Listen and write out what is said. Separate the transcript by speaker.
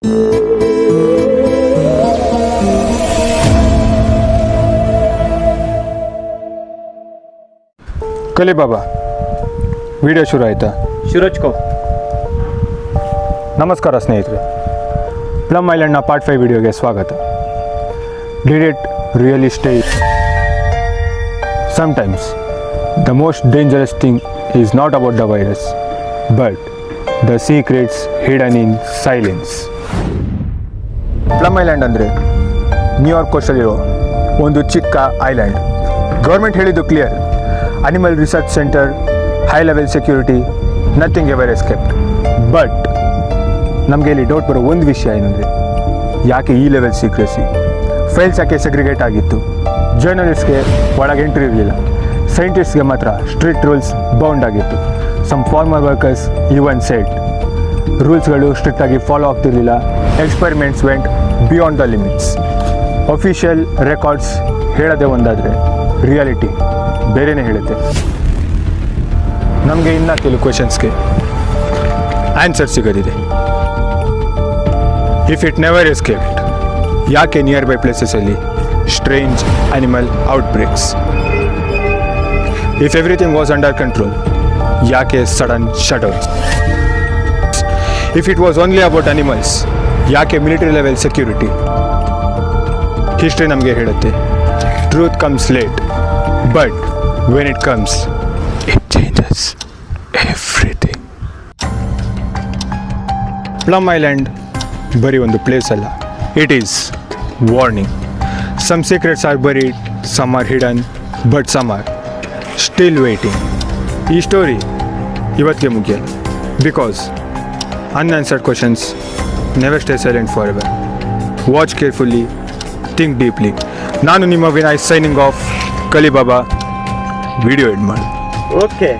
Speaker 1: ಕಲಿ ಬಾಬಾ ವಿಡಿಯೋ ಶುರು ಆಯಿತಾ?
Speaker 2: ಶುರುಚ್ಕೋ.
Speaker 1: ನಮಸ್ಕಾರ ಸ್ನೇಹಿತರೆ, ಪ್ಲಮ್ ಐಲ್ಯಾಂಡ್ನ ಪಾರ್ಟ್ 5 ವಿಡಿಯೋಗೆ ಸ್ವಾಗತ. Did it really stay? Sometimes the most dangerous thing is not about the virus but the secrets hidden in silence. Plum island ಅಂದರೆ ನ್ಯೂಯಾರ್ಕ್ ಕೋಸ್ಟಲ್ಲಿರೋ ಒಂದು ಚಿಕ್ಕ ಐಲ್ಯಾಂಡ್. ಗೌರ್ಮೆಂಟ್ ಹೇಳಿದ್ದು clear: animal research centre, high level security, nothing ever escaped. But ನಮಗೆ ಇಲ್ಲಿ doubt ಬರೋ ಒಂದು ವಿಷಯ ಏನಂದರೆ, ಯಾಕೆ ಈ ಲೆವೆಲ್ ಸೀಕ್ರೆಸಿ? ಫೈಲ್ಸ್ ಯಾಕೆ ಸೆಗ್ರಿಗೇಟ್ ಆಗಿತ್ತು? ಜರ್ನಲಿಸ್ಟ್ಗೆ ಒಳಗೆ ಎಂಟ್ರಿ ಇರಲಿಲ್ಲ, ಸೈಂಟಿಸ್ಟ್ಗೆ ಮಾತ್ರ ಸ್ಟ್ರಿಕ್ಟ್ ರೂಲ್ಸ್ ಬೌಂಡ್ ಆಗಿತ್ತು. Some farmer workers even said ರೂಲ್ಸ್ಗಳು ಸ್ಟ್ರಿಕ್ಟಾಗಿ ಫಾಲೋ ಆಗ್ತಿರಲಿಲ್ಲ. Experiments went beyond the limits. Official records ಹೇಳೋದೇ ಒಂದಾದರೆ ರಿಯಾಲಿಟಿ ಬೇರೆಯೇ ಹೇಳುತ್ತೆ. ನಮಗೆ ಇನ್ನೂ ಕೆಲವು ಕ್ವೆಶನ್ಸ್ಗೆ ಆನ್ಸರ್ ಸಿಗೋದಿದೆ. ಇಫ್ ಇಟ್ ನೆವರ್ ಎಸ್ಕೇಪ್ಡ್, ಯಾಕೆ ನಿಯರ್ ಬೈ ಪ್ಲೇಸಸಲ್ಲಿ strange animal outbreaks? If everything was under control, ಯಾಕೆ sudden shutdowns? If it was only about animals, ಯಾಕೆ ಮಿಲಿಟರಿ ಲೆವೆಲ್ ಸೆಕ್ಯೂರಿಟಿ? ಹಿಸ್ಟ್ರಿ ನಮಗೆ ಹೇಳುತ್ತೆ, truth comes late but when it comes, it changes everything. Plum island ಬರೀ ಒಂದು place ಅಲ್ಲ, it is warning. Some secrets are buried, some are hidden, but some are still waiting. ಈ story ಇವತ್ತಿಗೆ ಮುಗಿಯಲ್ಲ, because unanswered questions never stay silent forever. Watch carefully, think deeply. ನಾನು ನಿಮ್ಮ Vinay, signing off. ಕಲಿ ಬಾಬಾ video ಎಡ್ ಮಾಡಿ.
Speaker 2: Okay.